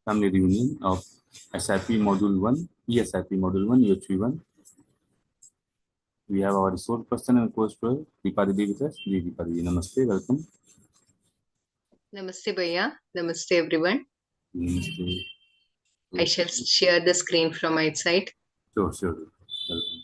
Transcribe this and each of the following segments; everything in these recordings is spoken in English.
family reunion of SIP Module 1, eSIP Module 1, UHV 1. We have our resource person and coach Deepa Didi with us. Deepa Didi, namaste, welcome. Namaste Bhaiya. Namaste everyone. Namaste. I shall share the screen from my side. Sure. Welcome.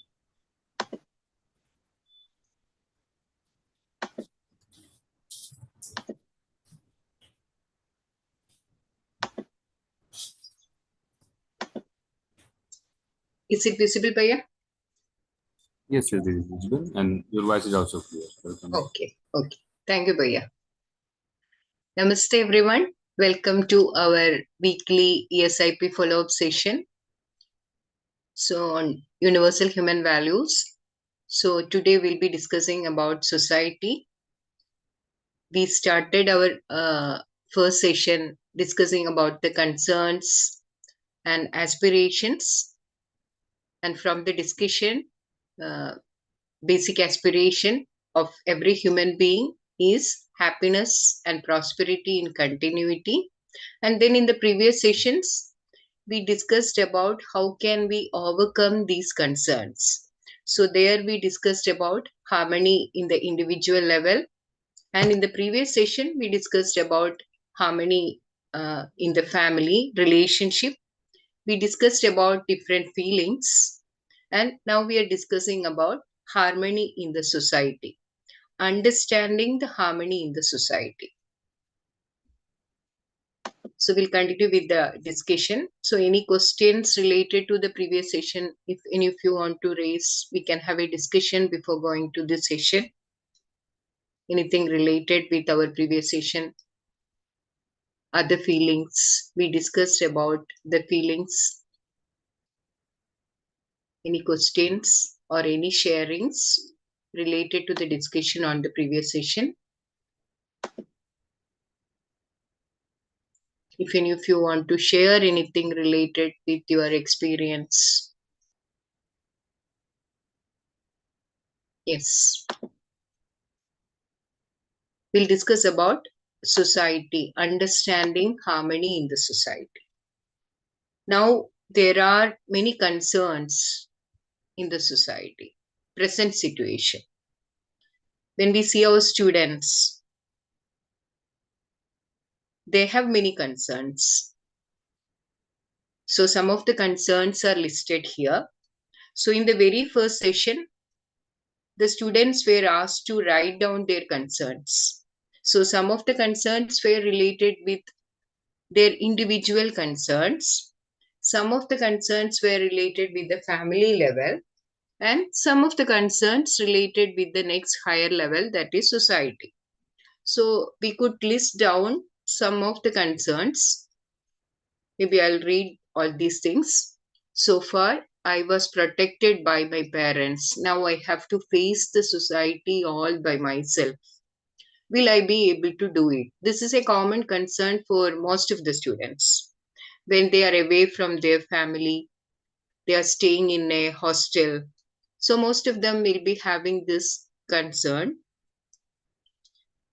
Is it visible, Bhaiya? Yes, it is visible, and your voice is also clear. Welcome. Okay. Thank you, Bhaiya. Namaste everyone. Welcome to our weekly eSIP follow-up session. So on universal human values. So today we'll be discussing about society. We started our first session discussing about the concerns and aspirations. And from the discussion, basic aspiration of every human being is happiness and prosperity in continuity. And then in the previous sessions, we discussed about how can we overcome these concerns. So there we discussed about harmony in the individual level. And in the previous session, we discussed about harmony in the family relationship. We discussed about different feelings. And now we are discussing about harmony in the society, understanding the harmony in the society. So we'll continue with the discussion. So any questions related to the previous session, if any of you want to raise, we can have a discussion before going to the session. Anything related with our previous session? Other feelings, we discussed about the feelings. Any questions or any sharings related to the discussion on the previous session? If any of you want to share anything related with your experience. Yes. We'll discuss about society, understanding harmony in the society. Now, there are many concerns in the society, present situation. When we see our students, they have many concerns. So some of the concerns are listed here. So in the very first session, the students were asked to write down their concerns. So some of the concerns were related with their individual concerns. Some of the concerns were related with the family level, and some of the concerns related with the next higher level, that is society. So we could list down some of the concerns. Maybe I'll read all these things. So far, I was protected by my parents. Now I have to face the society all by myself. Will I be able to do it? This is a common concern for most of the students. When they are away from their family, they are staying in a hostel. So most of them will be having this concern.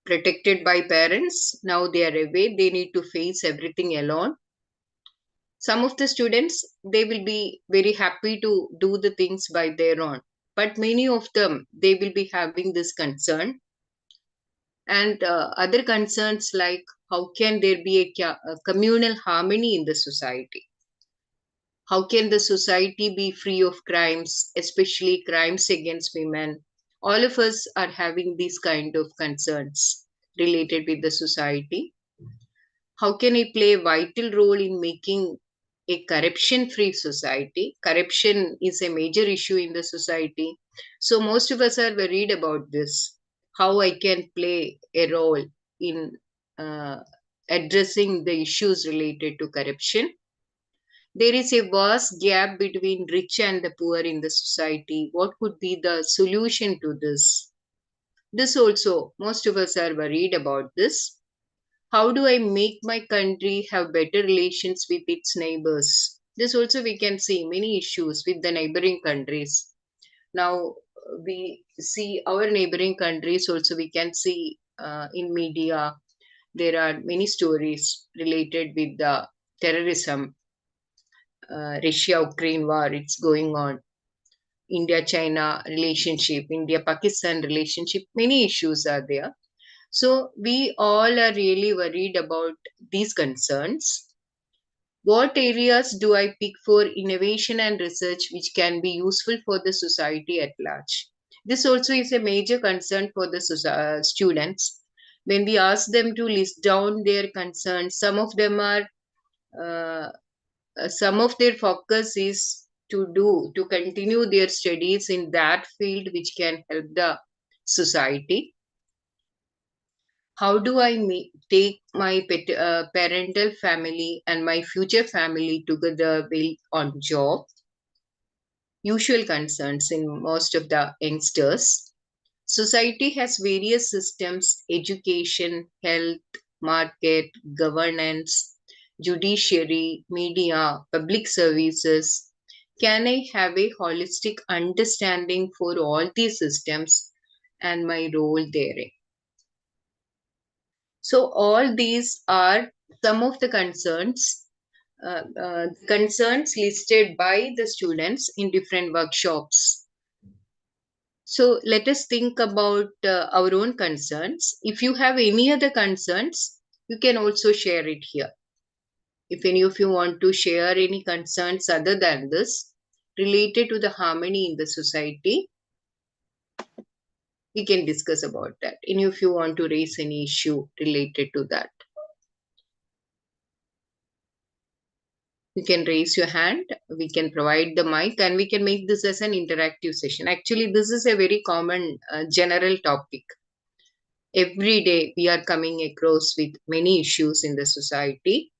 Protected by parents, now they are away, they need to face everything alone. Some of the students, they will be very happy to do the things by their own, but many of them, they will be having this concern. And other concerns like how can there be a communal harmony in the society? How can the society be free of crimes, especially crimes against women? All of us are having these kind of concerns related with the society. How can I play a vital role in making a corruption-free society? Corruption is a major issue in the society. So most of us are worried about this. How I can play a role in uh, addressing the issues related to corruption. There is a vast gap between rich and the poor in the society. What could be the solution to this? This also, most of us are worried about this. How do I make my country have better relations with its neighbors? This also we can see many issues with the neighboring countries. Now we see our neighboring countries also, we can see in media, there are many stories related with the terrorism, Russia-Ukraine war, it's going on, India-China relationship, India-Pakistan relationship, many issues are there. So we all are really worried about these concerns. What areas do I pick for innovation and research which can be useful for the society at large? This also is a major concern for the students. When we ask them to list down their concerns, uh, some of their focus is to continue their studies in that field which can help the society. How do I take my parental family and my future family together while on job? Usual concerns in most of the youngsters. Society has various systems: education, health, market, governance, judiciary, media, public services. Can I have a holistic understanding for all these systems and my role therein? So all these are some of the concerns listed by the students in different workshops. So let us think about our own concerns. If you have any other concerns, you can also share it here. If any of you want to share any concerns other than this, related to the harmony in the society, we can discuss about that. Any of you want to raise any issue related to that, you can raise your hand. We can provide the mic and we can make this as an interactive session. Actually, this is a very common general topic. Every day we are coming across with many issues in the society.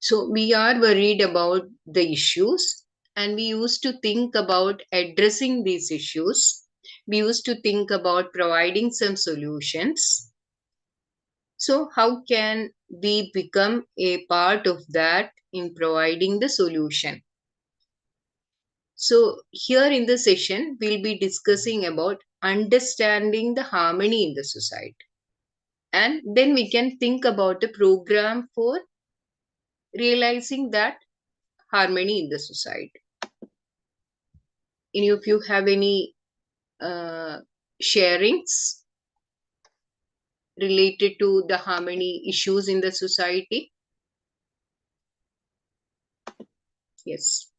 So we are worried about the issues and we used to think about addressing these issues. We used to think about providing some solutions. So how can we become a part of that in providing the solution? So here in the session, we'll be discussing about understanding the harmony in the society. And then we can think about a program for realizing that harmony in the society. Any of you have any sharings related to the harmony issues in the society? Yes.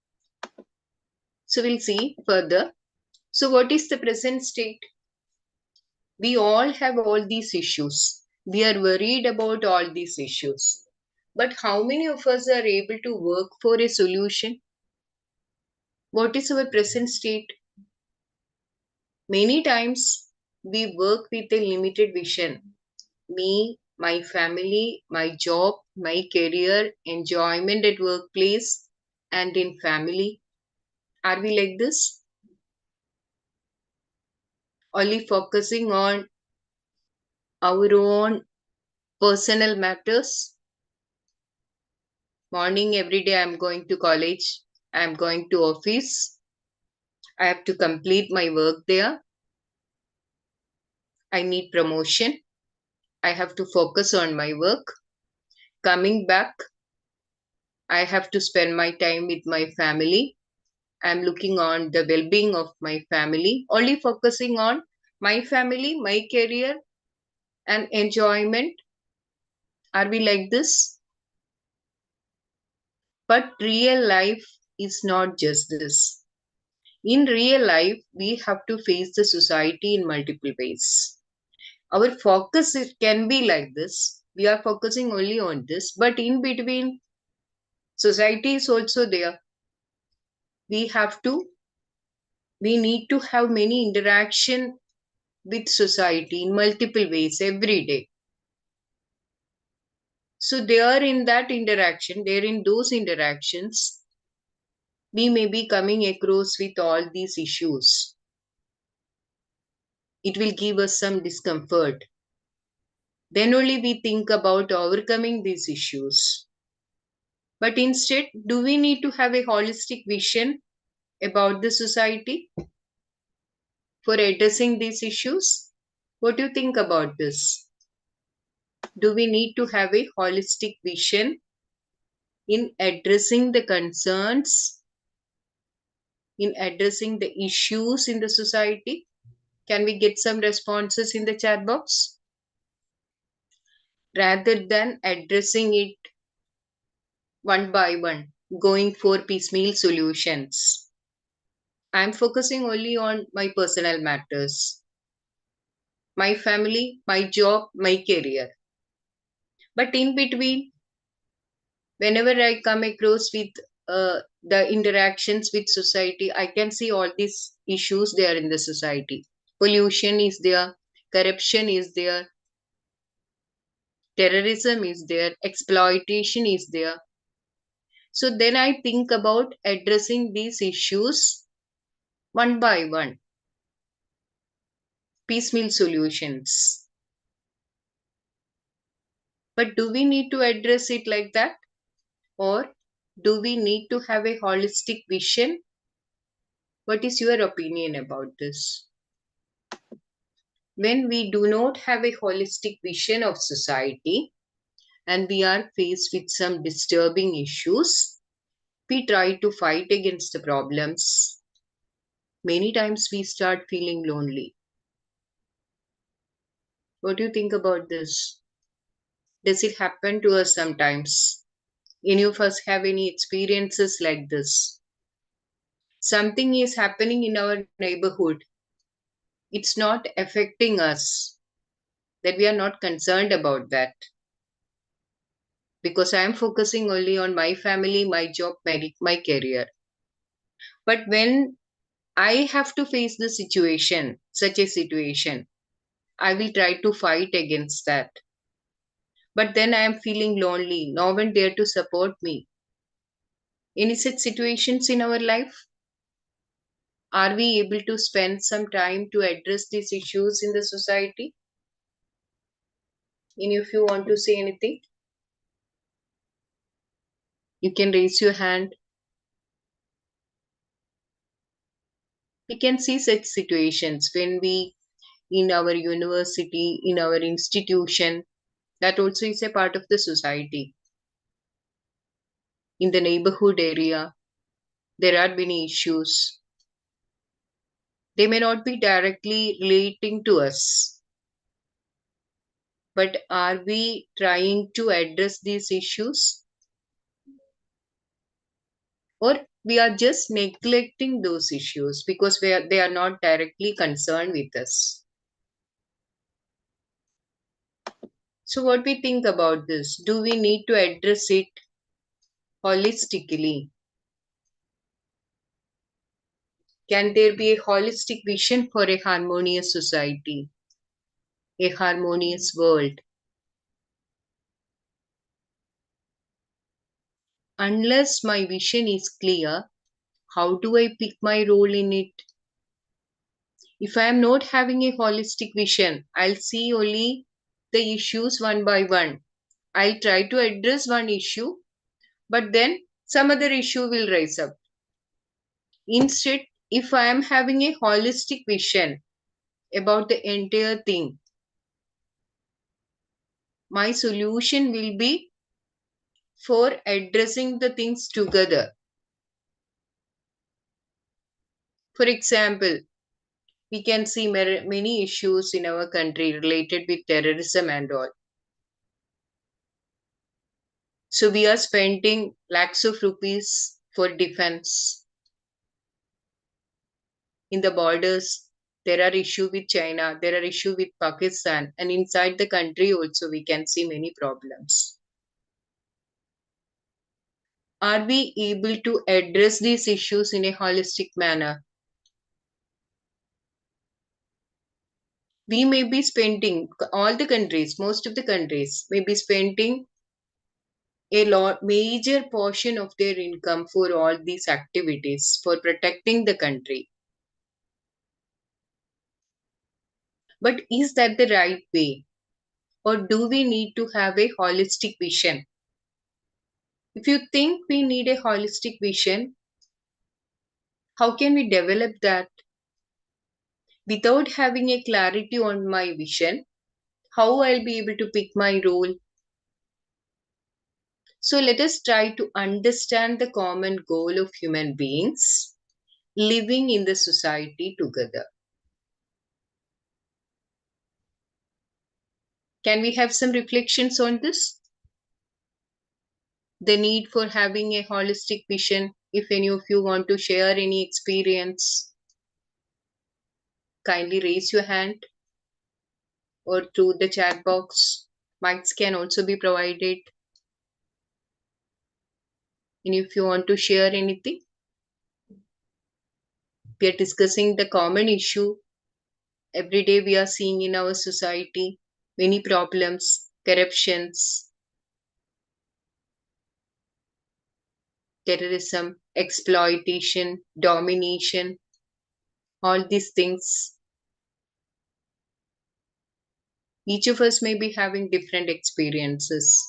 So we'll see further. So what is the present state? We all have all these issues. We are worried about all these issues. But how many of us are able to work for a solution? What is our present state? Many times we work with a limited vision. Me, my family, my job, my career, enjoyment at workplace and in family. Are we like this? Only focusing on our own personal matters? Morning, every day I'm going to college, I'm going to office, I have to complete my work there, I need promotion, I have to focus on my work. Coming back, I have to spend my time with my family. I'm looking on the well-being of my family, only focusing on my family, my career, and enjoyment. Are we like this? But real life is not just this. In real life, we have to face the society in multiple ways. Our focus can be like this. We are focusing only on this, but in between, society is also there. We have to, we need to have many interaction with society in multiple ways every day. So there in that interaction, there in those interactions, we may be coming across with all these issues. It will give us some discomfort. Then only we think about overcoming these issues. But instead, do we need to have a holistic vision about the society for addressing these issues? What do you think about this? Do we need to have a holistic vision in addressing the concerns, in addressing the issues in the society? Can we get some responses in the chat box? Rather than addressing it one by one, going for piecemeal solutions. I'm focusing only on my personal matters, my family, my job, my career. But in between, whenever I come across with the interactions with society, I can see all these issues there in the society. Pollution is there, corruption is there, terrorism is there, exploitation is there. So then I think about addressing these issues one by one, piecemeal solutions. But do we need to address it like that? Or do we need to have a holistic vision? What is your opinion about this? When we do not have a holistic vision of society and we are faced with some disturbing issues, we try to fight against the problems. Many times we start feeling lonely. What do you think about this? Does it happen to us sometimes? Any of us have any experiences like this? Something is happening in our neighborhood. It's not affecting us, that we are not concerned about that. Because I am focusing only on my family, my job, my career. But when I have to face the situation, such a situation, I will try to fight against that. But then I am feeling lonely, no one there to support me. Any such situations in our life? Are we able to spend some time to address these issues in the society? Any of you want to say anything? You can raise your hand. We can see such situations when we, in our university, in our institution, that also is a part of the society. In the neighborhood area, there are many issues. They may not be directly relating to us, but are we trying to address these issues? Or we are just neglecting those issues because they are not directly concerned with us? So, what we think about this? Do we need to address it holistically? Can there be a holistic vision for a harmonious society, a harmonious world? Unless my vision is clear, how do I pick my role in it? If I am not having a holistic vision, I'll see only the issues one by one. I'll try to address one issue, but then some other issue will rise up. Instead, if I am having a holistic vision about the entire thing, my solution will be for addressing the things together. For example, we can see many issues in our country related with terrorism and all. So we are spending lakhs of rupees for defense. In the borders, there are issues with China, there are issues with Pakistan, and inside the country also we can see many problems. Are we able to address these issues in a holistic manner? We may be spending, all the countries, most of the countries may be spending a lot major portion of their income for all these activities for protecting the country. But is that the right way? Or do we need to have a holistic vision? If you think we need a holistic vision, how can we develop that? Without having a clarity on my vision, How I'll be able to pick my role? So let us try to understand the common goal of human beings living in the society together. Can we have some reflections on this? The need for having a holistic vision. If any of you want to share any experience, kindly raise your hand or through the chat box. Mics can also be provided. And if you want to share anything, we are discussing the common issue every day we are seeing in our society. Many problems, corruptions, terrorism, exploitation, domination, all these things. Each of us may be having different experiences.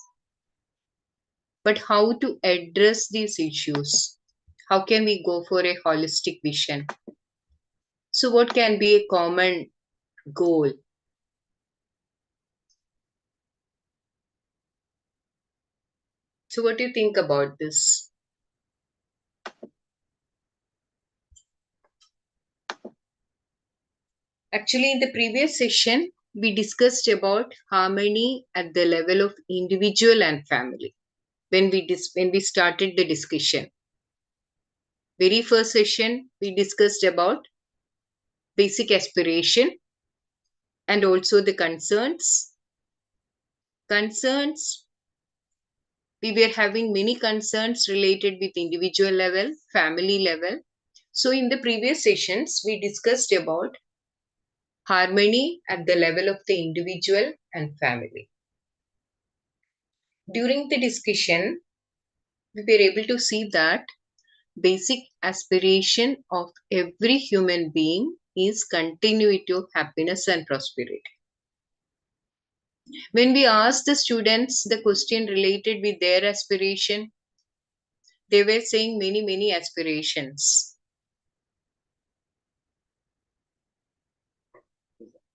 But how to address these issues? How can we go for a holistic vision? So, what can be a common goal? So, what do you think about this? Actually, in the previous session, we discussed about harmony at the level of individual and family. When we started the discussion, very first session, we discussed about basic aspiration and also the concerns. Concerns, we were having many concerns related with individual level, family level. So in the previous sessions, we discussed about harmony at the level of the individual and family. During the discussion, we were able to see that basic aspiration of every human being is continuity of happiness and prosperity. When we asked the students the question related with their aspiration, they were saying many aspirations.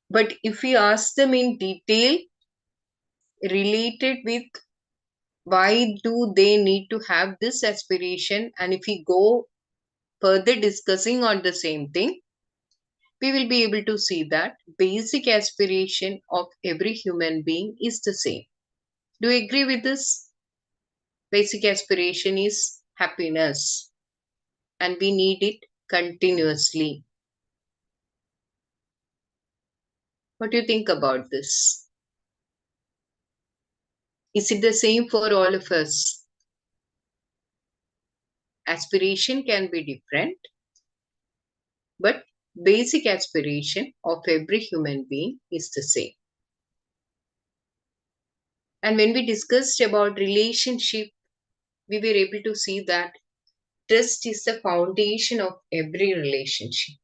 But if we ask them in detail related with why do they need to have this aspiration, and if we go further discussing on the same thing, we will be able to see that basic aspiration of every human being is the same. Do you agree with this? Basic aspiration is happiness and we need it continuously. What do you think about this? Is it the same for all of us? Aspiration can be different, but basic aspiration of every human being is the same. And when we discussed about relationship, we were able to see that trust is the foundation of every relationship.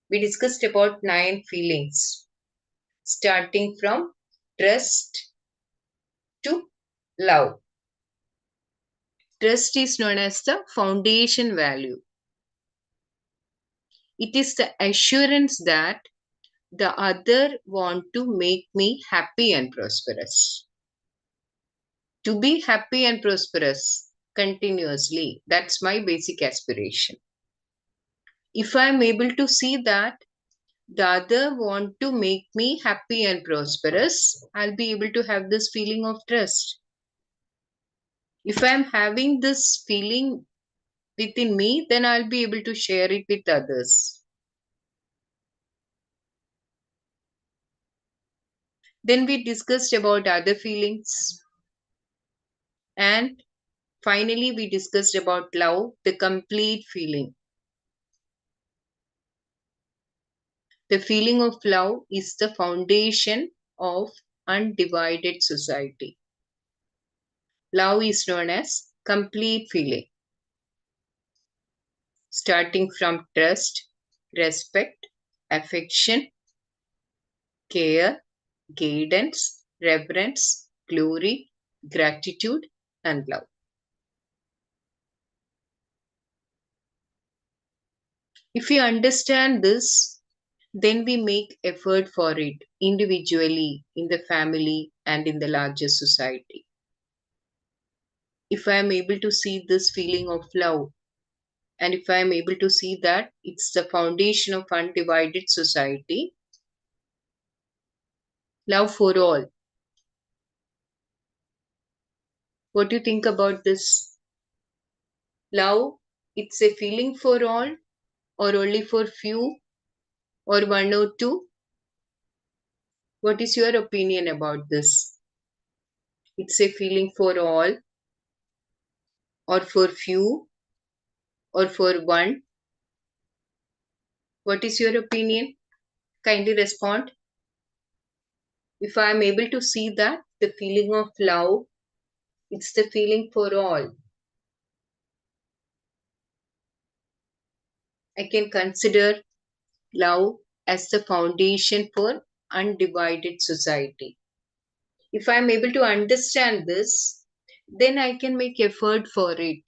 We discussed about 9 feelings, starting from trust to love. Trust is known as the foundation value. It is the assurance that the other want to make me happy and prosperous. To be happy and prosperous continuously, that's my basic aspiration. If I'm able to see that the other want to make me happy and prosperous, I'll be able to have this feeling of trust. If I'm having this feeling within me, then I'll be able to share it with others. Then we discussed about other feelings. And finally, we discussed about love, the complete feeling. The feeling of love is the foundation of undivided society. Love is known as complete feeling, starting from trust, respect, affection, care, guidance, reverence, glory, gratitude, and love. If we understand this, then we make effort for it individually, in the family, and in the larger society. If I am able to see this feeling of love, and if I am able to see that it's the foundation of undivided society, love for all. What do you think about this? Love, it's a feeling for all, or only for few, or one or two? What is your opinion about this? It's a feeling for all, or for few, or for one? What is your opinion? Kindly respond. If I am able to see that the feeling of love, it's the feeling for all, I can consider love as the foundation for undivided society. If I am able to understand this, then I can make effort for it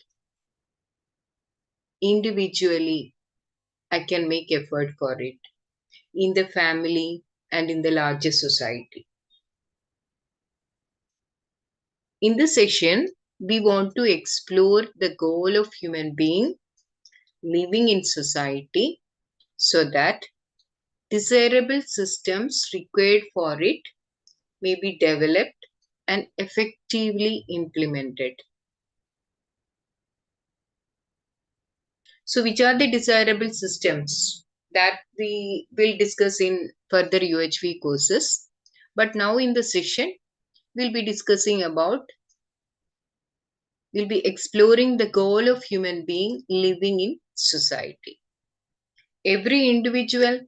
individually. I can make effort for it in the family and in the larger society. In this session, we want to explore the goal of human being living in society so that desirable systems required for it may be developed and effectively implemented. So, which are the desirable systems that we will discuss in further UHV courses? But now in the session, we'll be exploring the goal of human being living in society. Every individual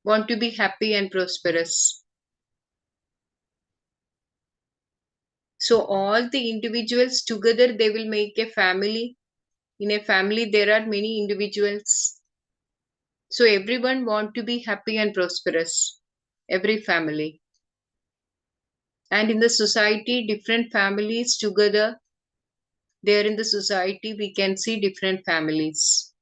want to be happy and prosperous. So all the individuals together, they will make a family. In a family, there are many individuals. So everyone want to be happy and prosperous. Every family. And in the society, different families together. There in the society, we can see different families.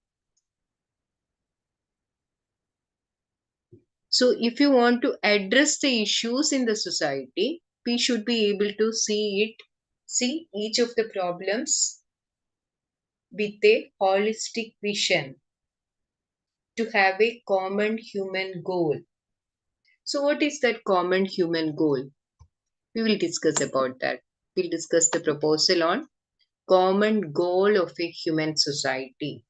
So if you want to address the issues in the society, we should be able to see each of the problems with a holistic vision to have a common human goal. So what is that common human goal? We will discuss about that. We'll discuss the proposal on common goal of a human society.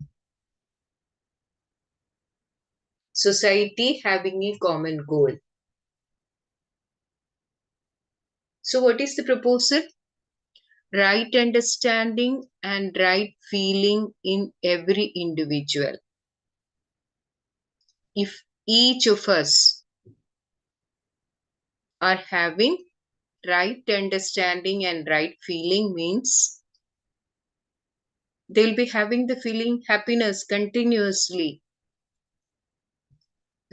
Society having a common goal. So what is the proposal? Right understanding and right feeling in every individual. If each of us are having right understanding and right feeling, means they'll be having the feeling happiness continuously.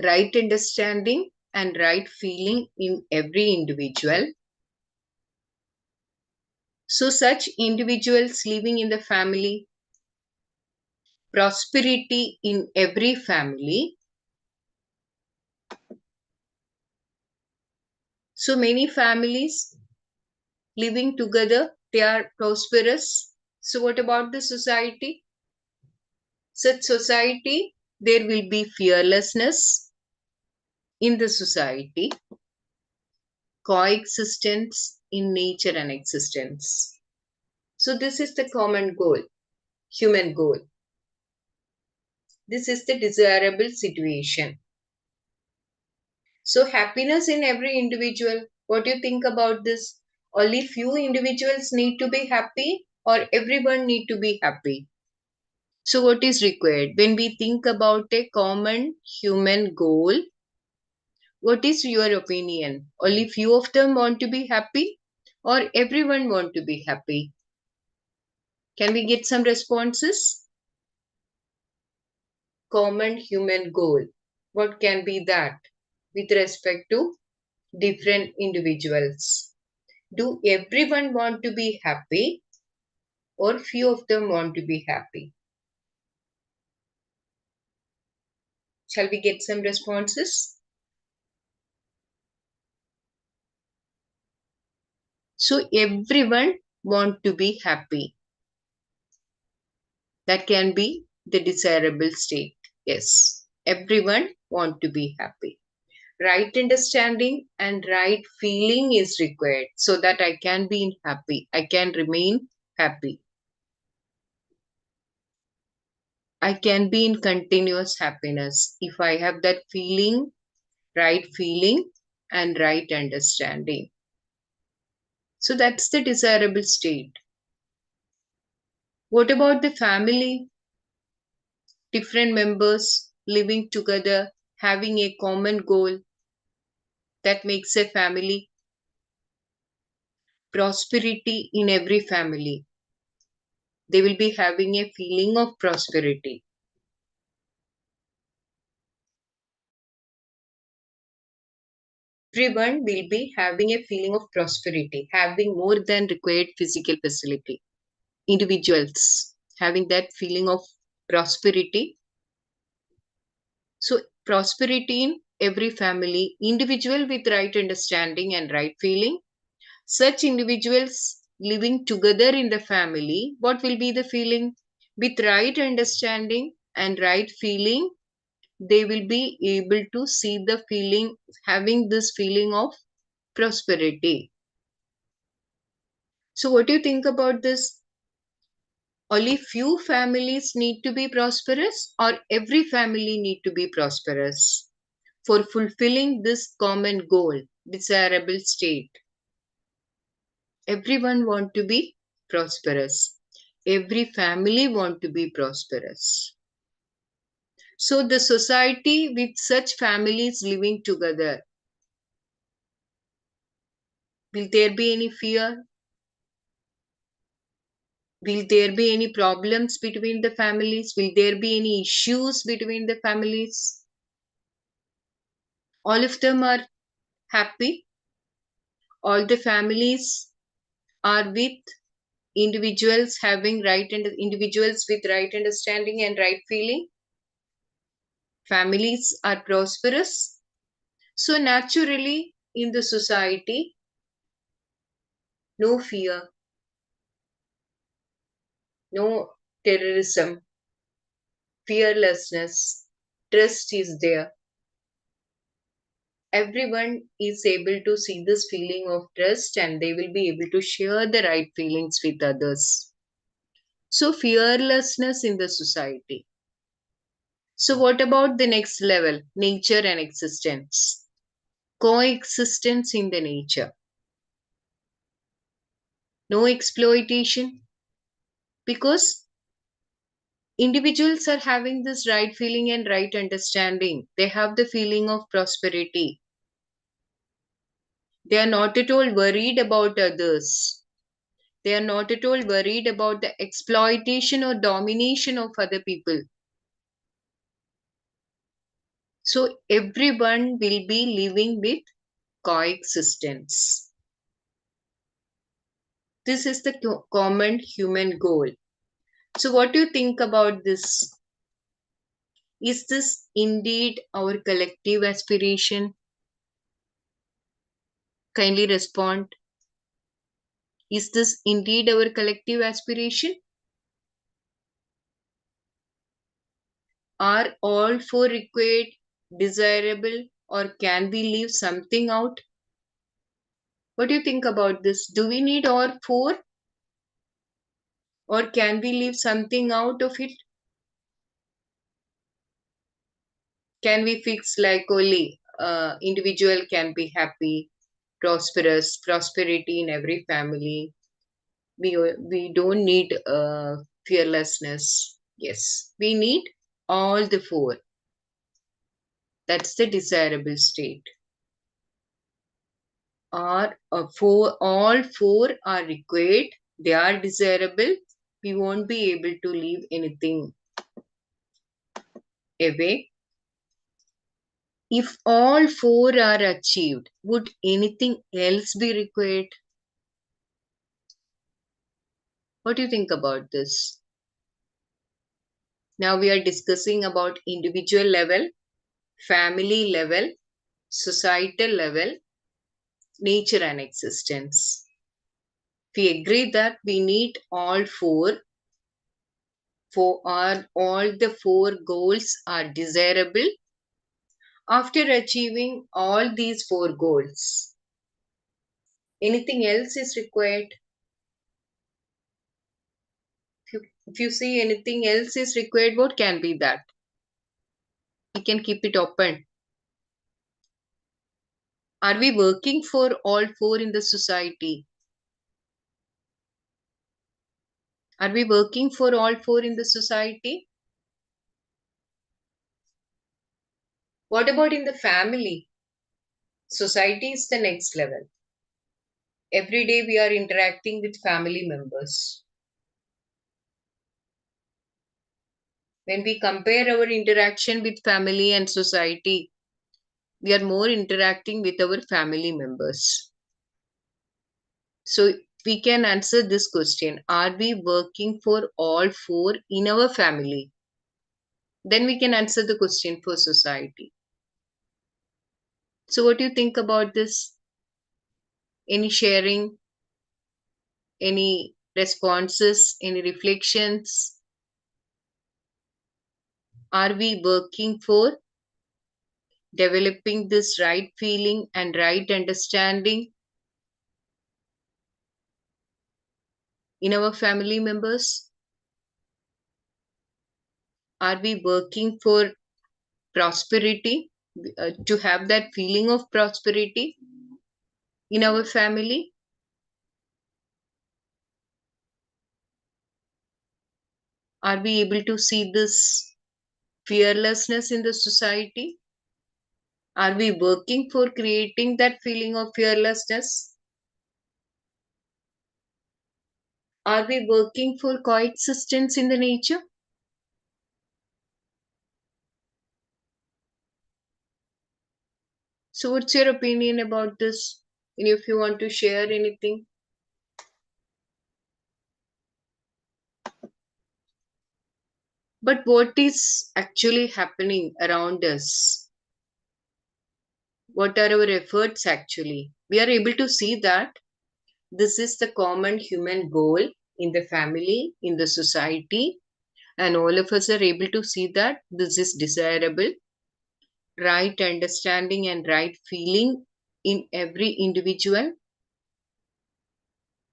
Right understanding and right feeling in every individual. So such individuals living in the family, prosperity in every family. So many families living together, they are prosperous. So what about the society? Such society, there will be fearlessness in the society, coexistence in nature and existence. So this is the common goal, human goal. This is the desirable situation. So happiness in every individual. What do you think about this? Only few individuals need to be happy, or everyone need to be happy? So what is required? When we think about a common human goal, what is your opinion? Only few of them want to be happy, or everyone want to be happy? Can we get some responses? Common human goal. What can be that with respect to different individuals? Do everyone want to be happy, or few of them want to be happy? Shall we get some responses? So everyone want to be happy. That can be the desirable state. Yes, everyone want to be happy. Right understanding and right feeling is required so that I can be happy. I can remain happy. I can be in continuous happiness if I have that right feeling and right understanding. So that's the desirable state. What about the family? Different members living together, having a common goal that makes a family. Prosperity in every family. They will be having a feeling of prosperity. Everyone will be having a feeling of prosperity, having more than required physical facility. Individuals having that feeling of prosperity. So, prosperity in every family, individual with right understanding and right feeling. Such individuals living together in the family, what will be the feeling? With right understanding and right feeling, they will be able to see the feeling, having this feeling of prosperity. So, what do you think about this? Only few families need to be prosperous, or every family need to be prosperous for fulfilling this common goal, desirable state? Everyone want to be prosperous. Every family want to be prosperous. So the society with such families living together, will there be any fear? Will there be any problems between the families? Will there be any issues between the families? All of them are happy. All the families are with individuals having right and individuals with right understanding and right feeling. Families are prosperous. So naturally in the society, no fear, no terrorism, fearlessness, trust is there. Everyone is able to see this feeling of trust and they will be able to share the right feelings with others. So, fearlessness in the society. So, what about the next level? Nature and existence. Coexistence in the nature. No exploitation. Because individuals are having this right feeling and right understanding. They have the feeling of prosperity. They are not at all worried about others. They are not at all worried about the exploitation or domination of other people. So everyone will be living with coexistence. This is the common human goal. So what do you think about this? Is this indeed our collective aspiration? Kindly respond. Is this indeed our collective aspiration? Are all four required, desirable, or can we leave something out? What do you think about this? Do we need all four, or can we leave something out of it? Can we fix like only individual can be happy, prosperous, prosperity in every family? We don't need fearlessness. Yes, we need all the four. That's the desirable state. Are all four are required. They are desirable. We won't be able to leave anything away. If all four are achieved, would anything else be required? What do you think about this? Now we are discussing about individual level. family level, societal level, nature and existence. We agree that we need all four for all the four goals are desirable. After achieving all these four goals, anything else is required. If you see anything else is required, what can be that? We can keep it open. Are we working for all four in the society? Are we working for all four in the society? What about in the family? Society is the next level. Every day we are interacting with family members. When we compare our interaction with family and society, we are more interacting with our family members. So we can answer this question. Are we working for all four in our family? Then we can answer the question for society. So what do you think about this? Any sharing? Any responses? Any reflections? Are we working for developing this right feeling and right understanding in our family members? Are we working for prosperity, to have that feeling of prosperity in our family? Are we able to see this fearlessness in the society? Are we working for creating that feeling of fearlessness? Are we working for coexistence in the nature? So, what's your opinion about this? And if you want to share anything, but what is actually happening around us? What are our efforts actually? We are able to see that this is the common human goal in the family, in the society, and all of us are able to see that this is desirable. Right understanding and right feeling in every individual,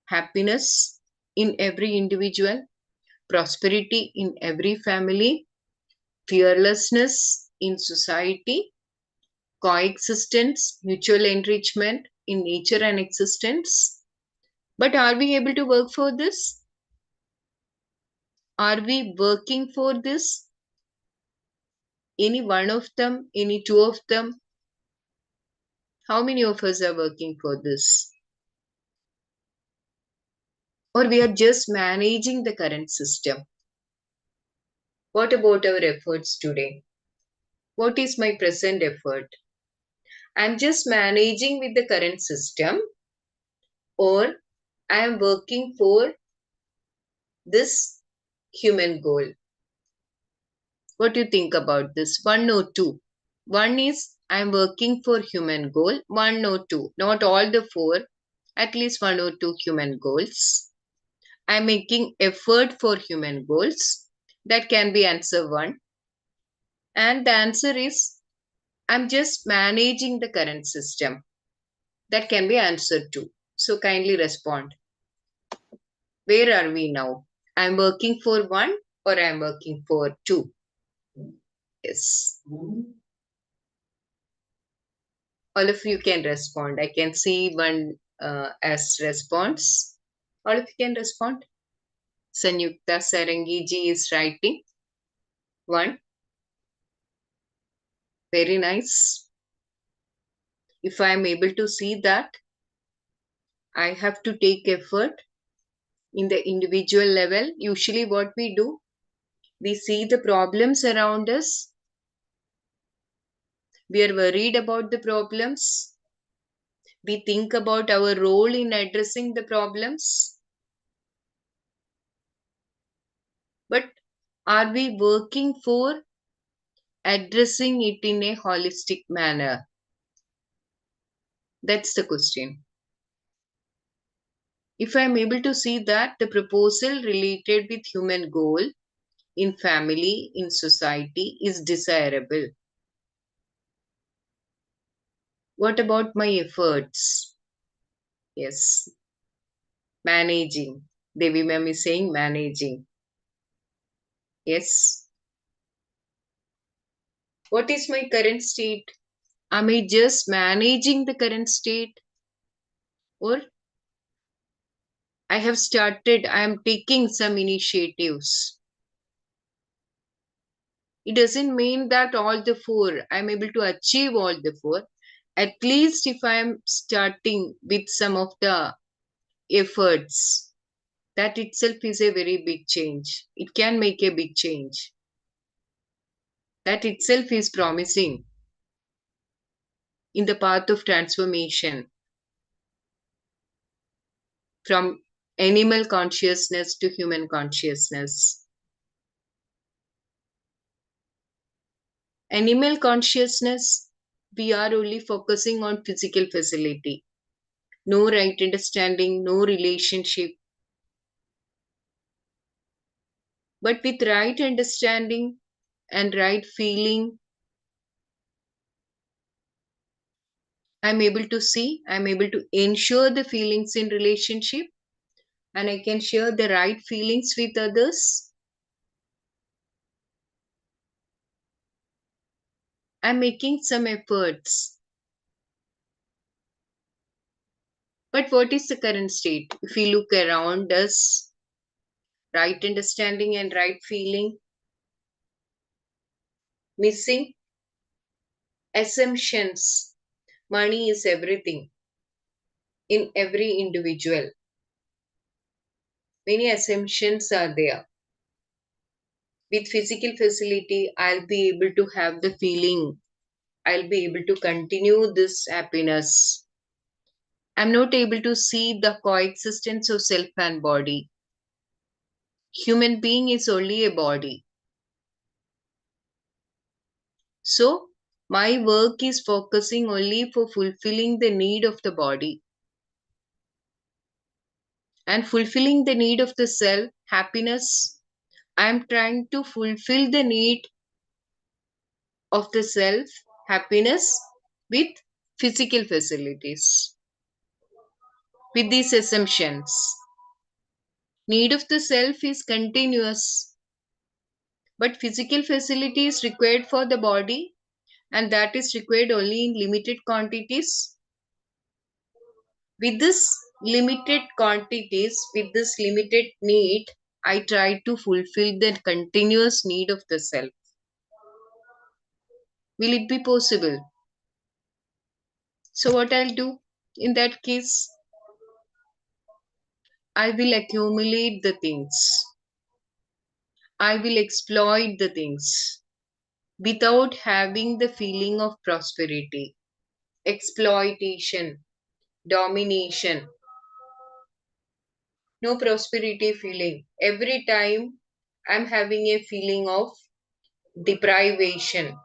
happiness in every individual, prosperity in every family, fearlessness in society, coexistence, mutual enrichment in nature and existence. But are we able to work for this? Are we working for this? Any one of them? Any two of them? How many of us are working for this? Or we are just managing the current system? What about our efforts today? What is my present effort? I'm just managing with the current system, or I am working for this human goal. What do you think about this? One or two? One is I'm working for human goal. One or two? Not all the four. At least one or two human goals. I'm making effort for human goals. That can be answer one. And the answer is I'm just managing the current system. That can be answer two. So kindly respond. Where are we now? I'm working for one or I'm working for two? Yes. All of you can respond. I can see one as response. All of you can respond. Sanyukta Sarangi ji is writing. One. Very nice. If I am able to see that, I have to take effort in the individual level. Usually what we do, we see the problems around us. We are worried about the problems. We think about our role in addressing the problems. But are we working for addressing it in a holistic manner? That's the question. If I am able to see that the proposal related with human goal in family, in society is desirable. What about my efforts? Yes, managing. Devi ma'am is saying managing. Yes. What is my current state? Am I just managing the current state? Or I have started, I am taking some initiatives. It doesn't mean that all the four, I am able to achieve all the four. At least if I am starting with some of the efforts, that itself is a very big change. It can make a big change. That itself is promising in the path of transformation from animal consciousness to human consciousness. Animal consciousness, we are only focusing on physical facility. No right understanding, no relationship. But with right understanding and right feeling, I'm able to see, I'm able to ensure the feelings in relationship, and I can share the right feelings with others. I'm making some efforts. But what is the current state? If we look around us, right understanding and right feeling missing, assumptions. Money is everything in every individual. Many assumptions are there. With physical facility, I'll be able to have the feeling, I'll be able to continue this happiness. I'm not able to see the coexistence of self and body. Human being is only a body. So, my work is focusing only for fulfilling the need of the body and fulfilling the need of the self, happiness. I am trying to fulfill the need of the self, happiness with physical facilities. With these assumptions, need of the self is continuous, but physical facility is required for the body, and that is required only in limited quantities. With this limited quantities, with this limited need, I try to fulfill the continuous need of the self. Will it be possible? So, what I'll do in that case, I will accumulate the things, I will exploit the things without having the feeling of prosperity, exploitation, domination, no prosperity feeling. Every time I'm having a feeling of deprivation.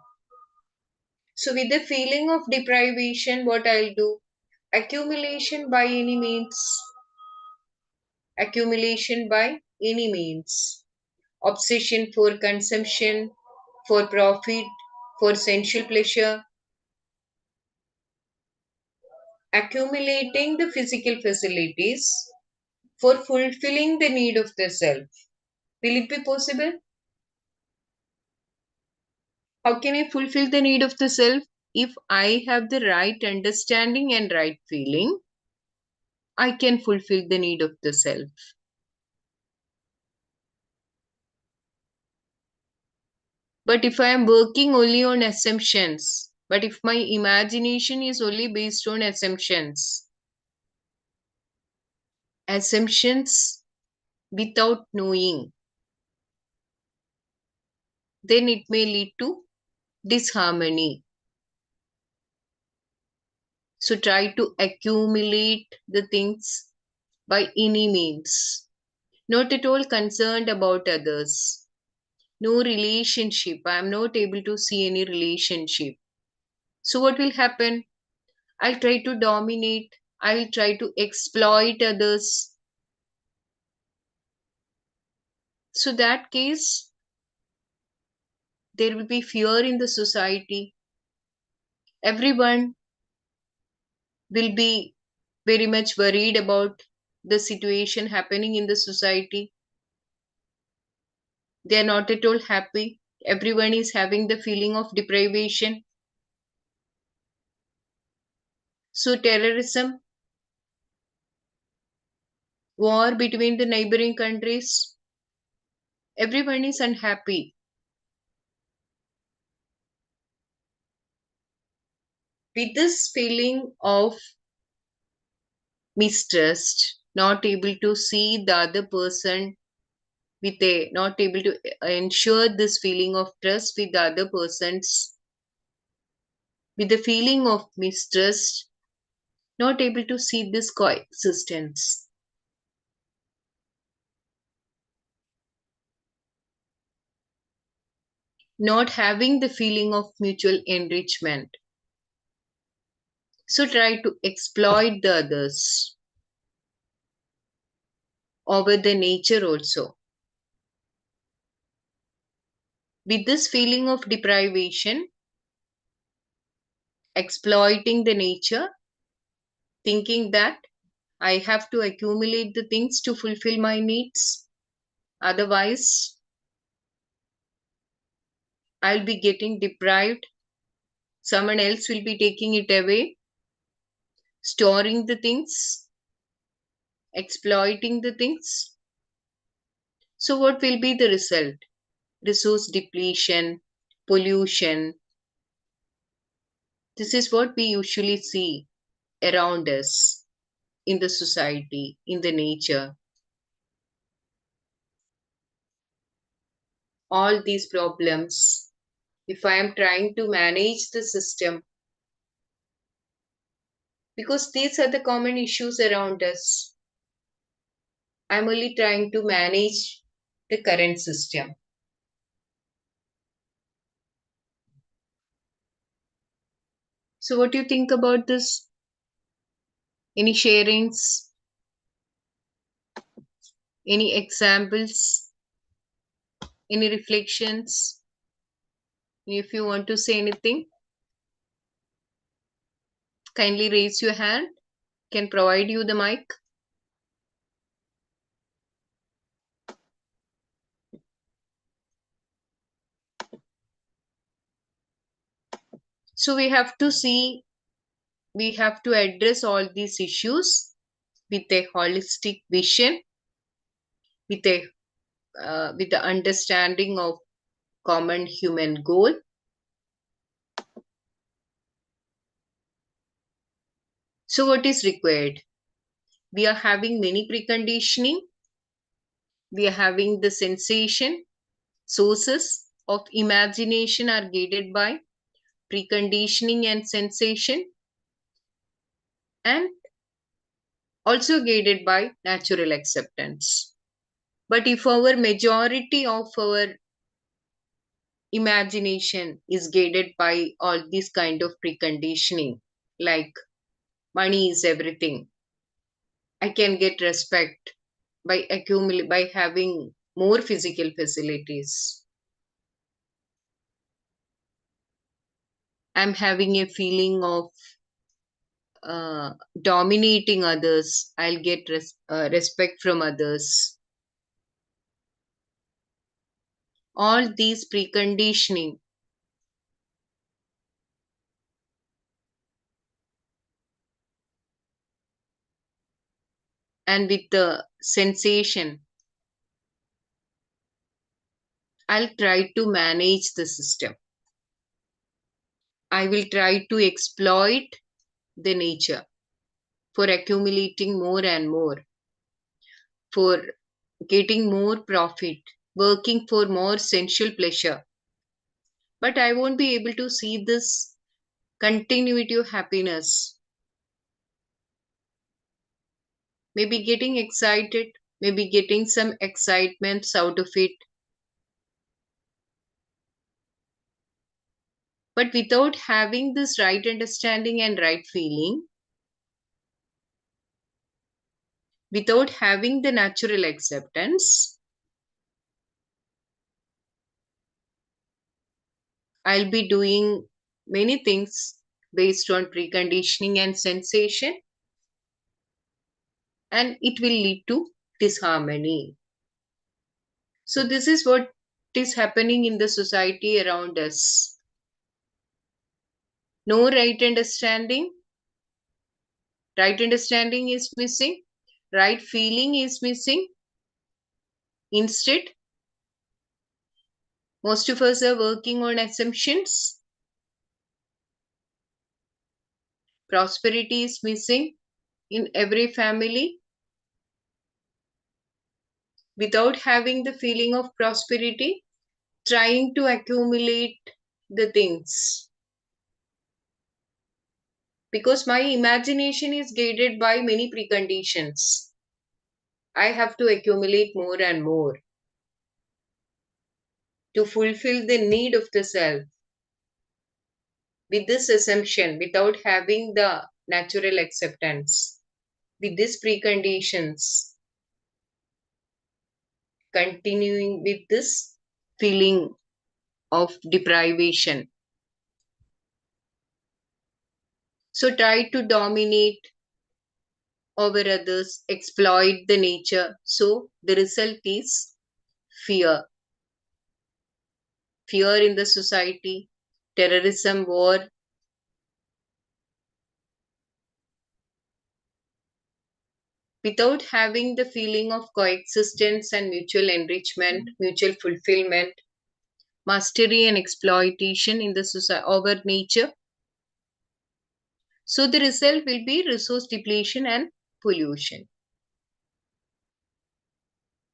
So, with the feeling of deprivation, what I'll do? Accumulation by any means. Accumulation by any means. Obsession for consumption, for profit, for sensual pleasure. Accumulating the physical facilities for fulfilling the need of the self. Will it be possible? How can I fulfill the need of the self? If I have the right understanding and right feeling, I can fulfill the need of the self. But if I am working only on assumptions, but if my imagination is only based on assumptions without knowing, then it may lead to disharmony. So try to accumulate the things by any means, not at all concerned about others. no relationship. I am not able to see any relationship. So, what will happen? I'll try to dominate, I'll try to exploit others. So, that case, there will be fear in the society. Everyone will be very much worried about the situation happening in the society. They are not at all happy. Everyone is having the feeling of deprivation. So, terrorism, war between the neighboring countries, everyone is unhappy. With this feeling of mistrust, not able to see the other person with a, not able to ensure this feeling of trust with the other persons, with the feeling of mistrust, not able to see this coexistence. Not having the feeling of mutual enrichment. So try to exploit the others over the nature also. With this feeling of deprivation, exploiting the nature, thinking that I have to accumulate the things to fulfill my needs. Otherwise, I'll be getting deprived. Someone else will be taking it away, storing the things, exploiting the things. So, what will be the result? Resource depletion, pollution. This is what we usually see around us in the society, in the nature. All these problems, if I am trying to manage the system, because these are the common issues around us, I'm only trying to manage the current system. So, what do you think about this? Any sharings? Any examples? Any reflections? If you want to say anything, kindly raise your hand. Can provide you the mic. So, we have to see, we have to address all these issues with a holistic vision, with a with the understanding of common human goal. So, what is required? We are having many preconditioning. We are having the sensation. Sources of imagination are guided by preconditioning and sensation, and also guided by natural acceptance. But if our majority of our imagination is guided by all these kind of preconditioning, like money is everything, I can get respect by having more physical facilities. I'm having a feeling of dominating others. I'll get respect from others. All these preconditioning and with the sensation, I'll try to manage the system. I will try to exploit the nature for accumulating more and more, for getting more profit, working for more sensual pleasure. But I won't be able to see this continuity of happiness. Maybe getting excited, maybe getting some excitements out of it, But without having this right understanding and right feeling, without having the natural acceptance, I'll be doing many things based on preconditioning and sensation, and it will lead to disharmony. So, this is what is happening in the society around us. No right understanding, right understanding is missing, right feeling is missing. Instead, most of us are working on assumptions. Prosperity is missing in every family. Without having the feeling of prosperity, trying to accumulate the things. Because my imagination is guided by many preconditions. I have to accumulate more and more to fulfill the need of the self. With this assumption, without having the natural acceptance, with these preconditions, continuing with this feeling of deprivation. So try to dominate over others, exploit the nature. So the result is fear. Fear in the society, terrorism, war. Without having the feeling of coexistence and mutual enrichment, mutual fulfillment, mastery and exploitation in the society over nature. So the result will be resource depletion and pollution.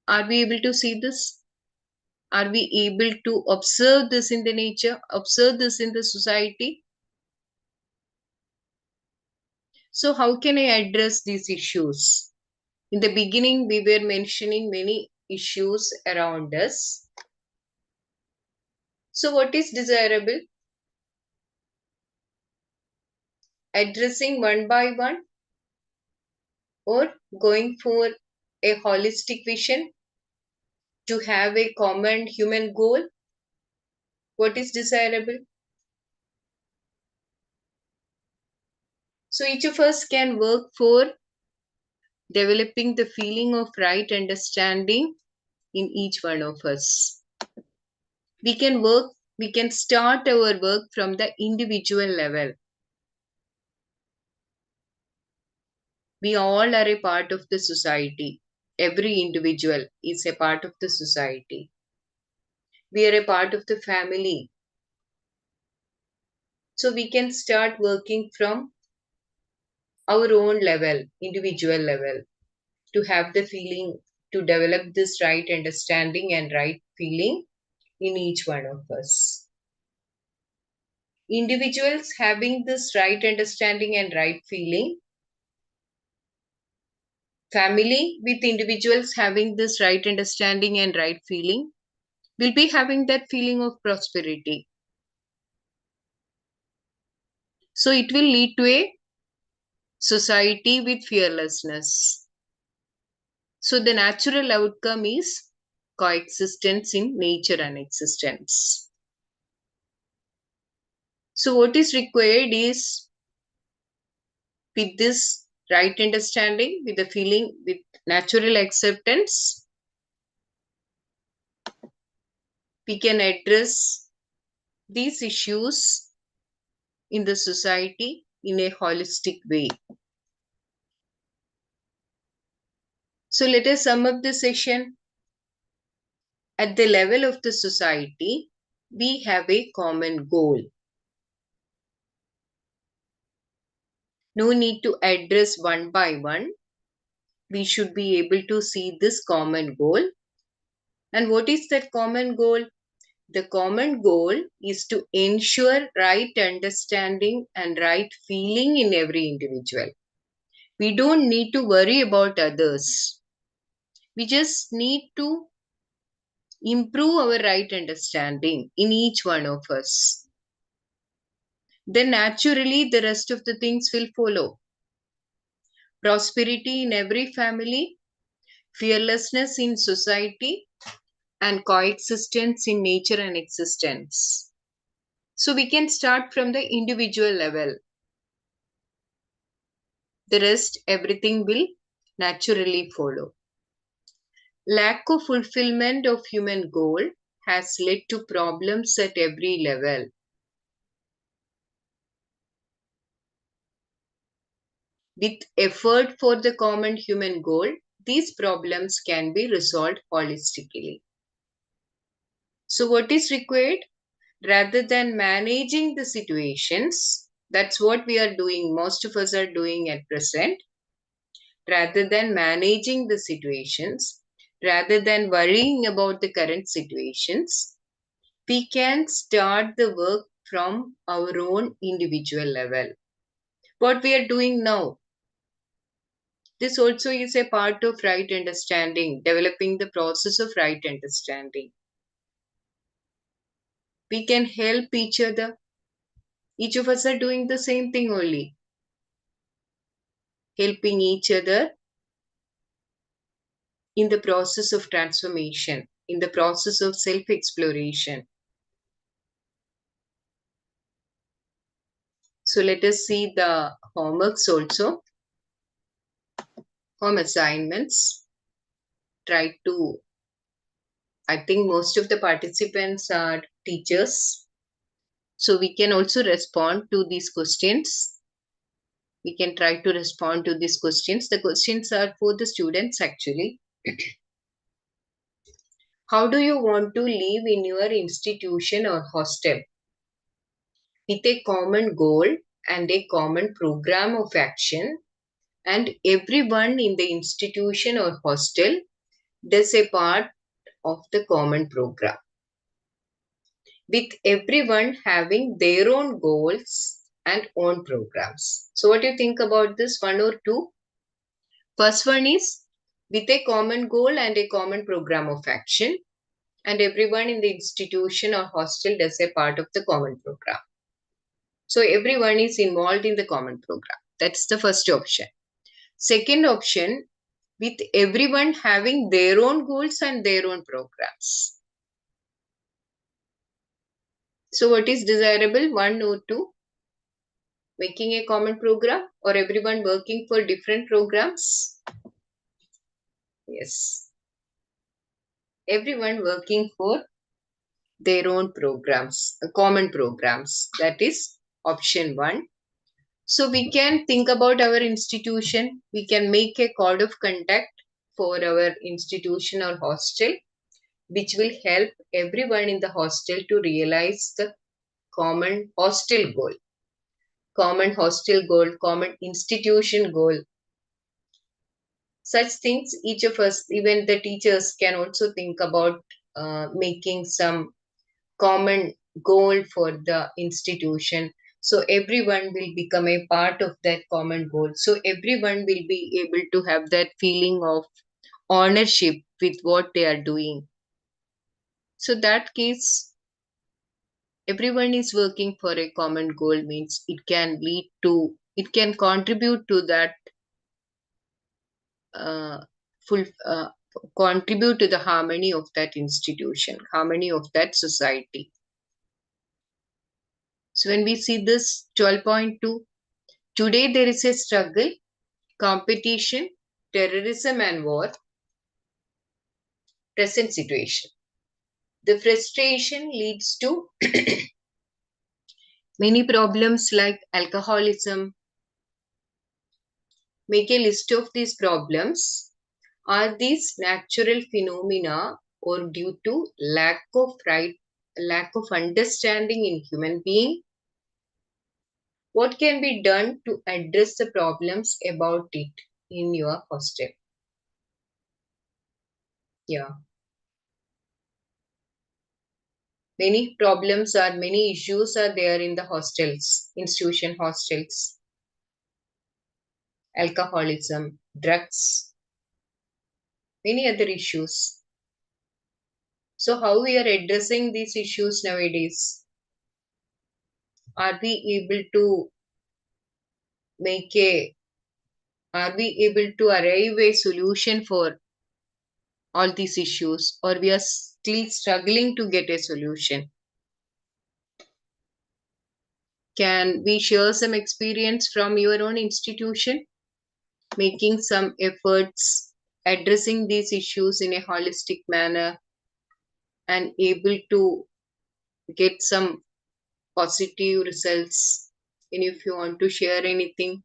Are we able to see this? Are we able to observe this in the nature, observe this in the society? So how can I address these issues? In the beginning, we were mentioning many issues around us. So what is desirable? Addressing one by one or going for a holistic vision to have a common human goal? What is desirable? So each of us can work for developing the feeling of right understanding in each one of us. We can start our work from the individual level. We all are a part of the society. Every individual is a part of the society. We are a part of the family. So we can start working from our own level, individual level, to have the feeling, to develop this right understanding and right feeling in each one of us. Individuals having this right understanding and right feeling, family with individuals having this right understanding and right feeling, will be having that feeling of prosperity. So it will lead to a society with fearlessness. So the natural outcome is coexistence in nature and existence. So what is required is, with this right understanding, with the feeling, with natural acceptance, we can address these issues in the society in a holistic way. So let us sum up the session. At the level of the society, we have a common goal. No need to address one by one. We should be able to see this common goal. And what is that common goal? The common goal is to ensure right understanding and right feeling in every individual. We don't need to worry about others. We just need to improve our right understanding in each one of us. then naturally the rest of the things will follow. Prosperity in every family, fearlessness in society, and coexistence in nature and existence. So we can start from the individual level. The rest, everything will naturally follow. Lack of fulfillment of human goal has led to problems at every level. With effort for the common human goal, these problems can be resolved holistically. So, what is required? Rather than managing the situations, that's what we are doing, most of us are doing at present. Rather than managing the situations, rather than worrying about the current situations, we can start the work from our own individual level. What we are doing now, this also is a part of right understanding, developing the process of right understanding. We can help each other. Each of us are doing the same thing only, helping each other in the process of transformation, in the process of self exploration. So let us see the homeworks also, home assignments. Try to, I think most of the participants are teachers. So we can also respond to these questions. We can try to respond to these questions. The questions are for the students actually. How do you want to live in your institution or hostel? With a common goal and a common program of action, and everyone in the institution or hostel does a part of the common program, with everyone having their own goals and own programs. So, what do you think about this? One or two? First one is with a common goal and a common program of action, and everyone in the institution or hostel does a part of the common program. So, everyone is involved in the common program. That's the first option. Second option, with everyone having their own goals and their own programs. So, what is desirable? One or two? Making a common program or everyone working for different programs? Yes. Everyone working for their own programs, common programs. That is option one. So, we can think about our institution. We can make a code of conduct for our institution or hostel, which will help everyone in the hostel to realize the common hostel goal, common institution goal. Such things, each of us, even the teachers, can also think about making some common goal for the institution. So everyone will become a part of that common goal. So everyone will be able to have that feeling of ownership with what they are doing. So that case, everyone is working for a common goal means it can contribute to that uh, full contribute to the harmony of that institution, harmony of that society. So when we see this 12.2, today there is a struggle, competition, terrorism and war, present situation. The frustration leads to many problems like alcoholism. Make a list of these problems. Are these natural phenomena or due to lack of understanding in human being? What can be done to address the problems about it in your hostel? Yeah. Many issues are there in the hostels, institution hostels, alcoholism, drugs, many other issues. So how we are addressing these issues nowadays? Are we able to make a are we able to arrive a solution for all these issues, or we are still struggling to get a solution? Can we share some experience from your own institution, making some efforts addressing these issues in a holistic manner and able to get some positive results? And if you want to share anything.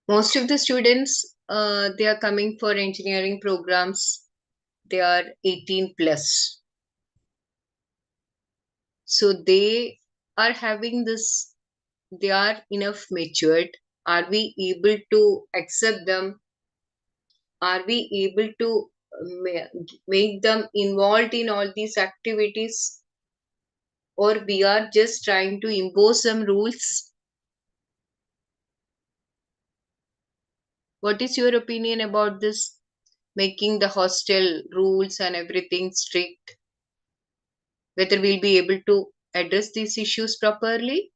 Most of the students, they are coming for engineering programs. They are 18 plus. So they are having this, they are enough matured. Are we able to accept them? Are we able to make them involved in all these activities? Or we are just trying to impose some rules? What is your opinion about this? Making the hostel rules and everything strict, whether we'll be able to address these issues properly,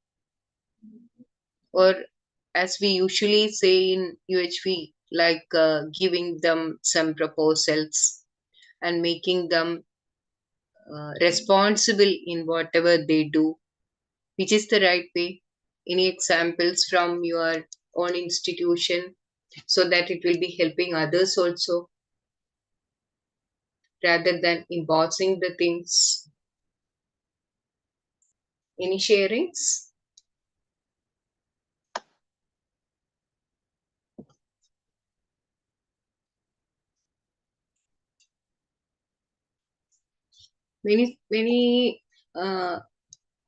or as we usually say in UHV, like giving them some proposals and making them responsible in whatever they do, which is the right way? Any examples from your own institution so that it will be helping others also rather than imposing the things? Any sharings? Many uh,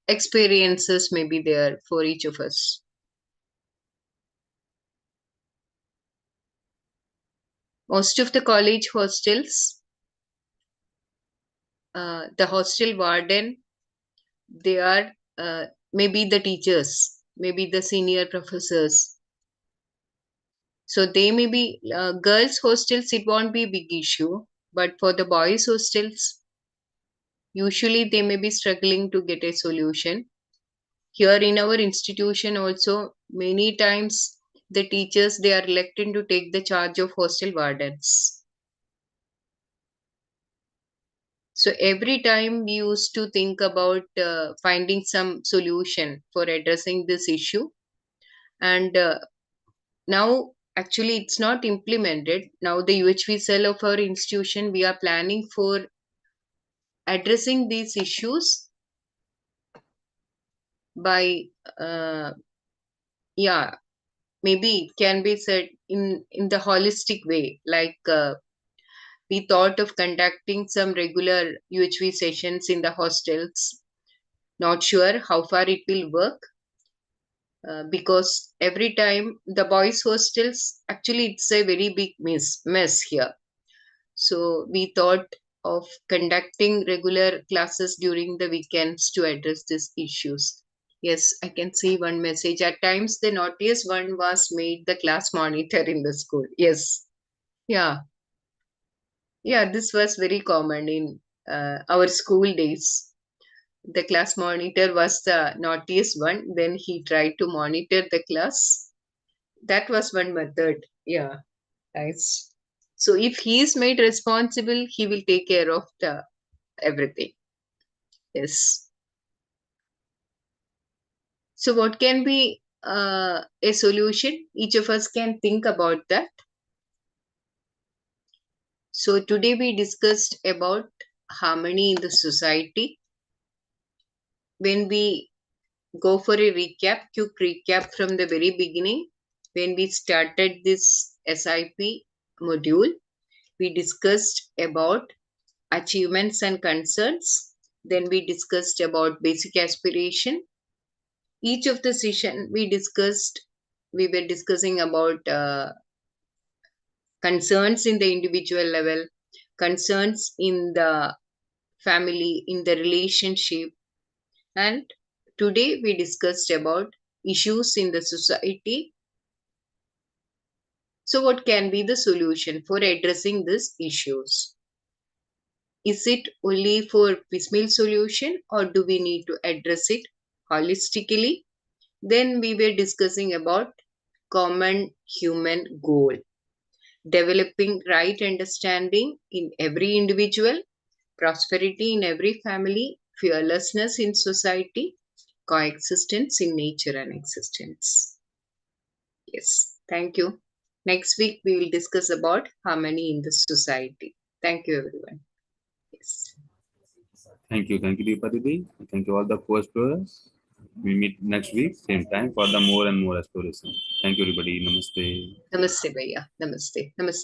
experiences may be there for each of us. Most of the college hostels, the hostel warden, they are maybe the teachers, maybe the senior professors. So they may be girls' hostels, it won't be a big issue. But for the boys' hostels, usually they may be struggling to get a solution. Here in our institution also, many times the teachers, they are elected to take the charge of hostel wardens. So every time we used to think about finding some solution for addressing this issue. And now actually it's not implemented. Now the UHV cell of our institution, we are planning for addressing these issues by, uh, yeah, maybe it can be said in the holistic way, like we thought of conducting some regular UHV sessions in the hostels. Not sure how far it will work, because every time the boys' hostels, actually, it's a very big mess here. So we thought of conducting regular classes during the weekends to address these issues. Yes, I can see one message. At times, the notice one was made the class monitor in the school. Yes, yeah, yeah. This was very common in our school days. The class monitor was the naughtiest one. Then he tried to monitor the class. That was one method. Yeah, nice. So if he is made responsible, he will take care of the everything. Yes. So what can be a solution? Each of us can think about that. So today we discussed about harmony in the society. When we go for a quick recap from the very beginning, when we started this SIP module, we discussed about achievements and concerns. Then we discussed about basic aspiration. Each of the session we were discussing about concerns in the individual level, concerns in the family, in the relationship, and today we discussed about issues in the society So what can be the solution for addressing these issues? Is it only for piecemeal solution, or do we need to address it holistically? Then we were discussing about common human goal, developing right understanding in every individual, prosperity in every family, fearlessness in society, coexistence in nature and existence. Yes, thank you. Next week we will discuss about harmony in the society. Thank you, everyone. Yes. Thank you, Deepa Didi. Thank you all the co-explorers. We meet next week, same time, for the more and more exploration. Thank you, everybody. Namaste. Namaste, Bhaiya. Namaste. Namaste.